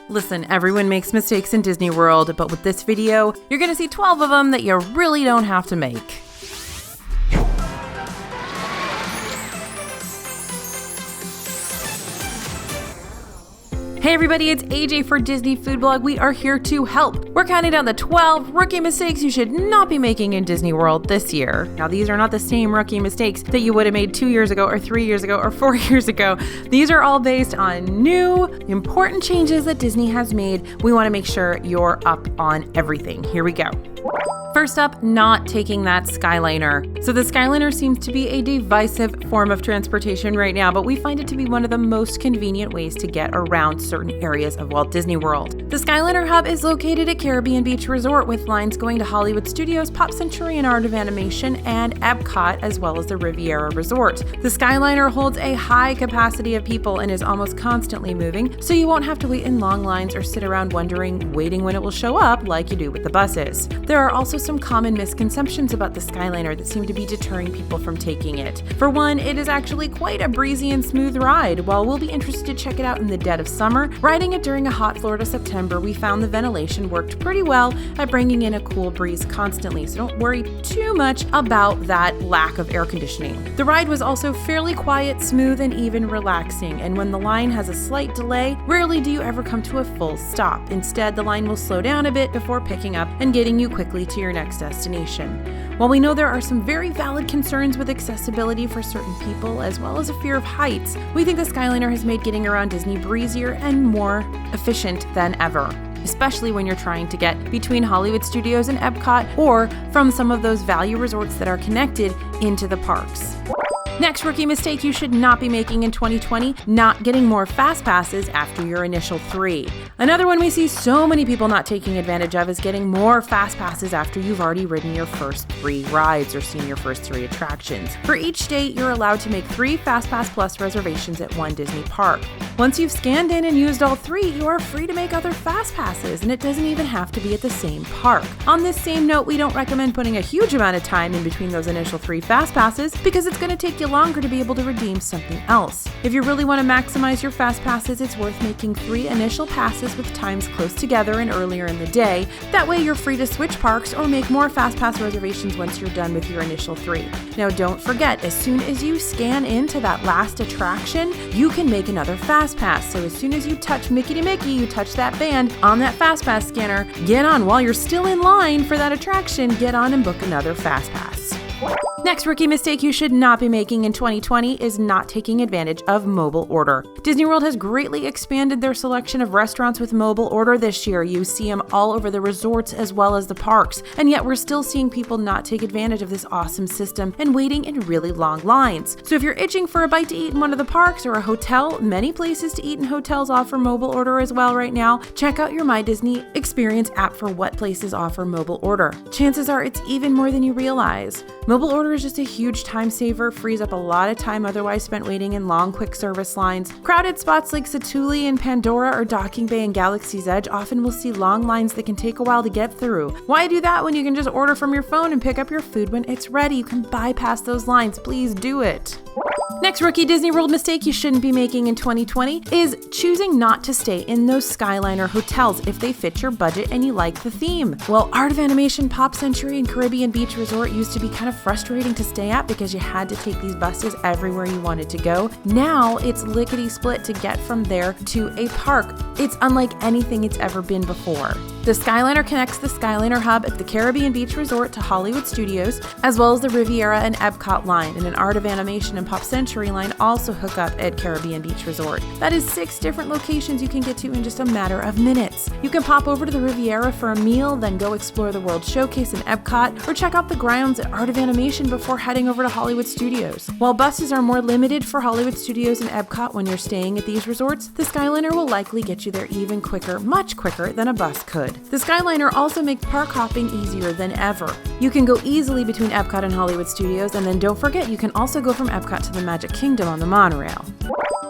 Listen, everyone makes mistakes in Disney World, but with this video, you're gonna see 12 of them that you really don't have to make. Hey everybody, it's AJ for Disney Food Blog. We are here to help. We're counting down the 12 rookie mistakes you should not be making in Disney World this year. Now, these are not the same rookie mistakes that you would have made 2 years ago or 3 years ago or 4 years ago. These are all based on new, important changes that Disney has made. We want to make sure you're up on everything. Here we go. First up, not taking that Skyliner. So the Skyliner seems to be a divisive form of transportation right now, but we find it to be one of the most convenient ways to get around certain areas of Walt Disney World. The Skyliner hub is located at Caribbean Beach Resort with lines going to Hollywood Studios, Pop Century and Art of Animation, and Epcot, as well as the Riviera Resort. The Skyliner holds a high capacity of people and is almost constantly moving, so you won't have to wait in long lines or sit around waiting when it will show up like you do with the buses. There are also some common misconceptions about the Skyliner that seem to be deterring people from taking it. For one, it is actually quite a breezy and smooth ride. While we'll be interested to check it out in the dead of summer, riding it during a hot Florida September, we found the ventilation worked pretty well at bringing in a cool breeze constantly, so don't worry too much about that lack of air conditioning. The ride was also fairly quiet, smooth, and even relaxing, and when the line has a slight delay, rarely do you ever come to a full stop. Instead, the line will slow down a bit before picking up and getting you quickly to your next destination. While we know there are some very valid concerns with accessibility for certain people, as well as a fear of heights, we think the Skyliner has made getting around Disney breezier and more efficient than ever, especially when you're trying to get between Hollywood Studios and Epcot or from some of those value resorts that are connected into the parks. Next rookie mistake you should not be making in 2020, not getting more FastPasses after your initial 3. Another one we see so many people not taking advantage of is getting more FastPasses after you've already ridden your first 3 rides or seen your first 3 attractions. For each date, you're allowed to make 3 FastPass Plus reservations at one Disney park. Once you've scanned in and used all 3, you are free to make other FastPasses, and it doesn't even have to be at the same park. On this same note, we don't recommend putting a huge amount of time in between those initial 3 FastPasses because it's going to take you longer to be able to redeem something else. If you really want to maximize your FastPasses, it's worth making 3 initial passes with times close together and earlier in the day. That way you're free to switch parks or make more FastPass reservations once you're done with your initial 3. Now don't forget, as soon as you scan into that last attraction, you can make another FastPass. So as soon as you touch Mickey to Mickey, you touch that band on that FastPass scanner, get on while you're still in line for that attraction, get on and book another FastPass. Next rookie mistake you should not be making in 2020 is not taking advantage of mobile order. Disney World has greatly expanded their selection of restaurants with mobile order this year. You see them all over the resorts as well as the parks, and yet we're still seeing people not take advantage of this awesome system and waiting in really long lines. So if you're itching for a bite to eat in one of the parks or a hotel, many places to eat in hotels offer mobile order as well right now. Check out your My Disney Experience app for what places offer mobile order. Chances are it's even more than you realize. Mobile order is just a huge time saver, frees up a lot of time otherwise spent waiting in long quick service lines. Crowded spots like Satuli and Pandora or Docking Bay and Galaxy's Edge often will see long lines that can take a while to get through. Why do that when you can just order from your phone and pick up your food when it's ready? You can bypass those lines. Please do it. Next rookie Disney World mistake you shouldn't be making in 2020 is choosing not to stay in those Skyliner hotels if they fit your budget and you like the theme. Well, Art of Animation, Pop Century, and Caribbean Beach Resort used to be kind of frustrating to stay at because you had to take these buses everywhere you wanted to go. Now it's lickety-split to get from there to a park. It's unlike anything it's ever been before. The Skyliner connects the Skyliner hub at the Caribbean Beach Resort to Hollywood Studios, as well as the Riviera and Epcot line, and an Art of Animation and Pop Century line also hook up at Caribbean Beach Resort. That is 6 different locations you can get to in just a matter of minutes. You can pop over to the Riviera for a meal, then go explore the World Showcase in Epcot, or check out the grounds at Art of Animation before heading over to Hollywood Studios. While buses are more limited for Hollywood Studios and Epcot when you're staying at these resorts, the Skyliner will likely get you there even quicker, much quicker than a bus could. The Skyliner also makes park hopping easier than ever. You can go easily between Epcot and Hollywood Studios, and then don't forget you can also go from Epcot to the Magic Kingdom on the monorail.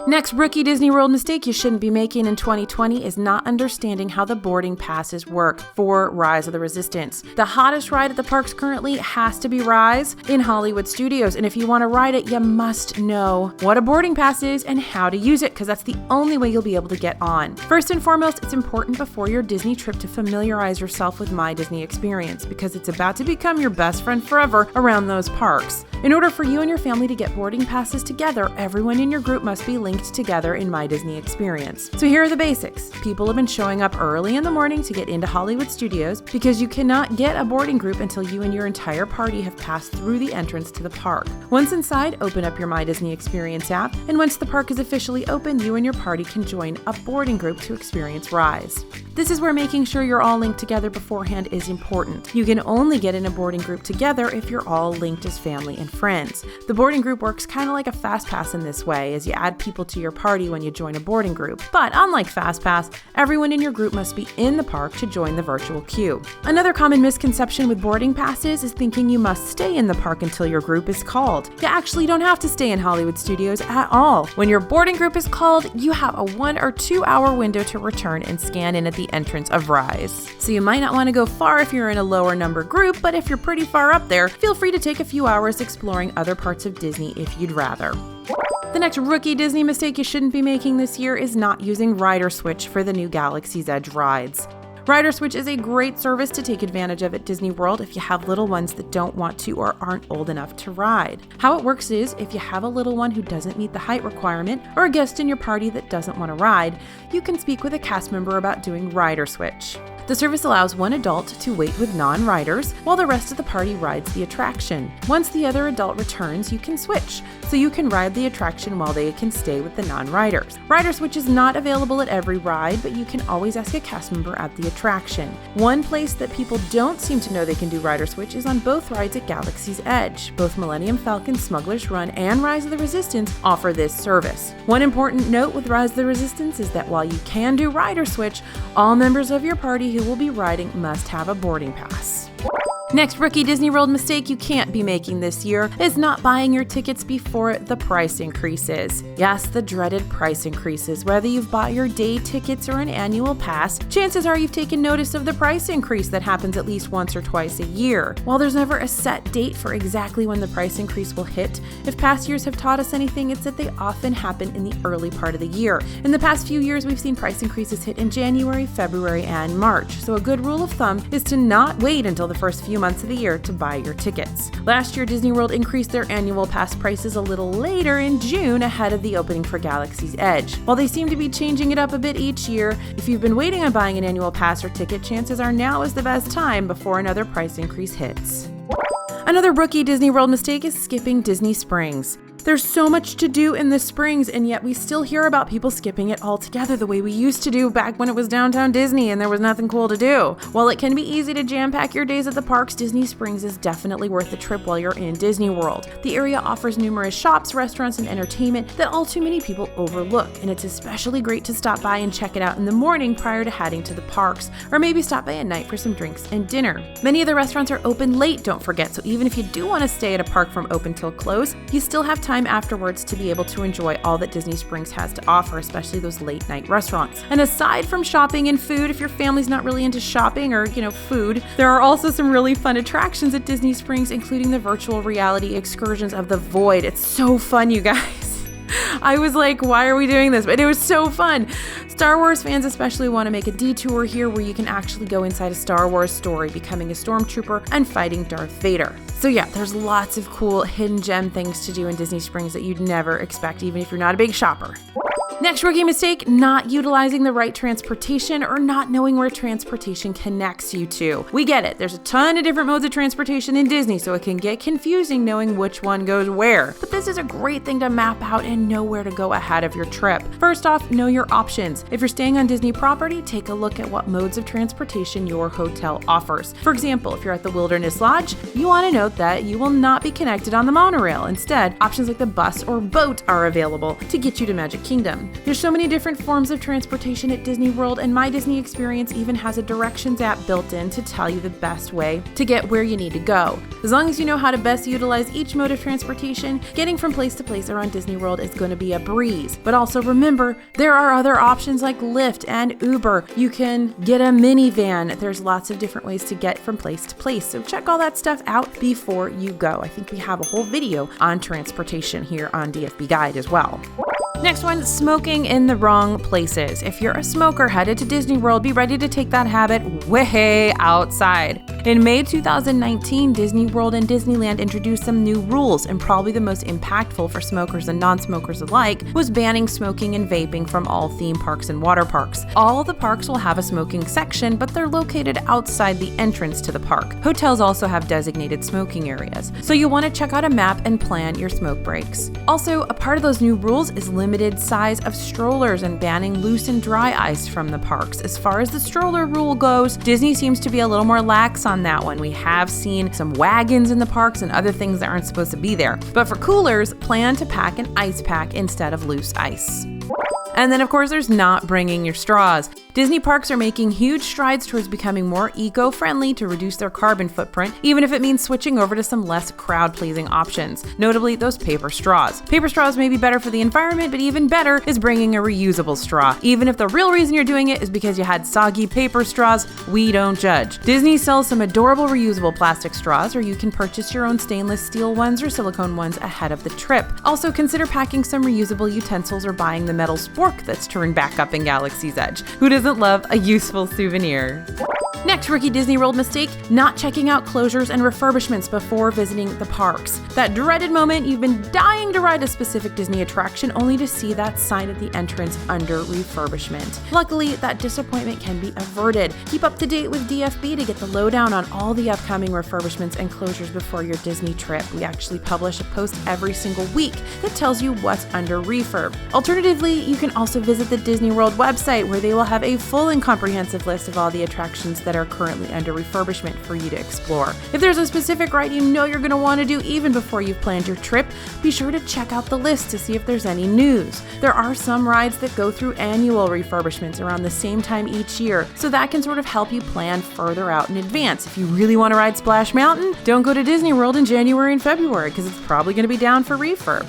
Next rookie Disney World mistake you shouldn't be making in 2020 is not understanding how the boarding passes work for Rise of the Resistance. The hottest ride at the parks currently has to be Rise in Hollywood Studios, and if you want to ride it, you must know what a boarding pass is and how to use it, because that's the only way you'll be able to get on. First and foremost, it's important before your Disney trip to familiarize yourself with My Disney Experience, because it's about to become your best friend forever around those parks. In order for you and your family to get boarding passes together, everyone in your group must be linked together in My Disney Experience. So here are the basics. People have been showing up early in the morning to get into Hollywood Studios because you cannot get a boarding group until you and your entire party have passed through the entrance to the park. Once inside, open up your My Disney Experience app, and once the park is officially open, you and your party can join a boarding group to experience Rise. This is where making sure you're all linked together beforehand is important. You can only get in a boarding group together if you're all linked as family and friends. The boarding group works kind of like a FastPass in this way, as you add people to your party when you join a boarding group. But unlike FastPass, everyone in your group must be in the park to join the virtual queue. Another common misconception with boarding passes is thinking you must stay in the park until your group is called. You actually don't have to stay in Hollywood Studios at all. When your boarding group is called, you have a 1 or 2 hour window to return and scan in at the entrance of Rise. So you might not want to go far if you're in a lower number group, but if you're pretty far up there, feel free to take a few hours exploring other parts of Disney if you'd rather. The next rookie Disney mistake you shouldn't be making this year is not using Rider Switch for the new Galaxy's Edge rides. Rider Switch is a great service to take advantage of at Disney World if you have little ones that don't want to or aren't old enough to ride. How it works is, if you have a little one who doesn't meet the height requirement or a guest in your party that doesn't want to ride, you can speak with a cast member about doing Rider Switch. The service allows one adult to wait with non-riders while the rest of the party rides the attraction. Once the other adult returns, you can switch, so you can ride the attraction while they can stay with the non-riders. Rider Switch is not available at every ride, but you can always ask a cast member at the attraction. One place that people don't seem to know they can do Rider Switch is on both rides at Galaxy's Edge. Both Millennium Falcon, Smuggler's Run, and Rise of the Resistance offer this service. One important note with Rise of the Resistance is that while you can do Rider Switch, all members of your party who will be riding must have a boarding pass. Next rookie Disney World mistake you can't be making this year is not buying your tickets before the price increases. Yes, the dreaded price increases. Whether you've bought your day tickets or an annual pass, chances are you've taken notice of the price increase that happens at least once or twice a year. While there's never a set date for exactly when the price increase will hit, if past years have taught us anything, it's that they often happen in the early part of the year. In the past few years, we've seen price increases hit in January, February, and March. So a good rule of thumb is to not wait until the first few months of the year to buy your tickets. Last year, Disney World increased their annual pass prices a little later in June ahead of the opening for Galaxy's Edge. While they seem to be changing it up a bit each year, if you've been waiting on buying an annual pass or ticket, chances are now is the best time before another price increase hits. Another rookie Disney World mistake is skipping Disney Springs. There's so much to do in the Springs, and yet we still hear about people skipping it altogether the way we used to do back when it was downtown Disney and there was nothing cool to do. While it can be easy to jam-pack your days at the parks, Disney Springs is definitely worth the trip while you're in Disney World. The area offers numerous shops, restaurants, and entertainment that all too many people overlook, and it's especially great to stop by and check it out in the morning prior to heading to the parks, or maybe stop by at night for some drinks and dinner. Many of the restaurants are open late, don't forget, so even if you do want to stay at a park from open till close, you still have time afterwards to be able to enjoy all that Disney Springs has to offer, especially those late night restaurants. And aside from shopping and food, if your family's not really into shopping or, food, there are also some really fun attractions at Disney Springs, including the virtual reality excursions of the Void. It's so fun, you guys. I was like, why are we doing this? But it was so fun. Star Wars fans especially want to make a detour here where you can actually go inside a Star Wars story, becoming a stormtrooper and fighting Darth Vader. So yeah, there's lots of cool hidden gem things to do in Disney Springs that you'd never expect, even if you're not a big shopper. Next rookie mistake, not utilizing the right transportation or not knowing where transportation connects you to. We get it, there's a ton of different modes of transportation in Disney, so it can get confusing knowing which one goes where. But this is a great thing to map out and know where to go ahead of your trip. First off, know your options. If you're staying on Disney property, take a look at what modes of transportation your hotel offers. For example, if you're at the Wilderness Lodge, you want to note that you will not be connected on the monorail. Instead, options like the bus or boat are available to get you to Magic Kingdom. There's so many different forms of transportation at Disney World, and My Disney Experience even has a directions app built in to tell you the best way to get where you need to go. As long as you know how to best utilize each mode of transportation, getting from place to place around Disney World is going to be a breeze. But also remember, there are other options like Lyft and Uber. You can get a minivan. There's lots of different ways to get from place to place. So check all that stuff out before you go. I think we have a whole video on transportation here on DFB Guide as well. Next one, smoking in the wrong places. If you're a smoker headed to Disney World, be ready to take that habit way outside. In May 2019, Disney World and Disneyland introduced some new rules, and probably the most impactful for smokers and non-smokers alike was banning smoking and vaping from all theme parks and water parks. All the parks will have a smoking section, but they're located outside the entrance to the park. Hotels also have designated smoking areas, so you'll want to check out a map and plan your smoke breaks. Also, a part of those new rules is limited size of strollers and banning loose and dry ice from the parks. As far as the stroller rule goes, Disney seems to be a little more lax on that one. We have seen some wagons in the parks and other things that aren't supposed to be there. But for coolers, plan to pack an ice pack instead of loose ice. And then, of course, there's not bringing your straws. Disney parks are making huge strides towards becoming more eco-friendly to reduce their carbon footprint, even if it means switching over to some less crowd-pleasing options, notably those paper straws. Paper straws may be better for the environment, but even better is bringing a reusable straw. Even if the real reason you're doing it is because you had soggy paper straws, we don't judge. Disney sells some adorable reusable plastic straws, or you can purchase your own stainless steel ones or silicone ones ahead of the trip. Also, consider packing some reusable utensils or buying the metal spork that's turned back up in Galaxy's Edge. Who doesn't love a useful souvenir? Next rookie Disney World mistake, not checking out closures and refurbishments before visiting the parks. That dreaded moment you've been dying to ride a specific Disney attraction only to see that sign at the entrance under refurbishment. Luckily, that disappointment can be averted. Keep up to date with DFB to get the lowdown on all the upcoming refurbishments and closures before your Disney trip. We actually publish a post every single week that tells you what's under refurb. Alternatively, you can also visit the Disney World website, where they will have a full and comprehensive list of all the attractions that are currently under refurbishment for you to explore. If there's a specific ride you know you're going to want to do even before you've planned your trip, be sure to check out the list to see if there's any news. There are some rides that go through annual refurbishments around the same time each year, so that can sort of help you plan further out in advance. If you really want to ride Splash Mountain, don't go to Disney World in January and February because it's probably going to be down for refurb.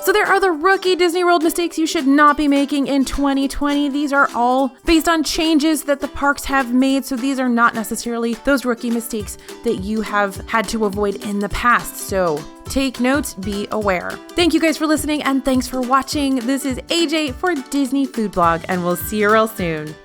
So there are the rookie Disney World mistakes you should not be making in 2020. These are all based on changes that the parks have made, so these are not necessarily those rookie mistakes that you have had to avoid in the past. So take notes, be aware. Thank you guys for listening, and thanks for watching. This is AJ for Disney Food Blog, and we'll see you real soon.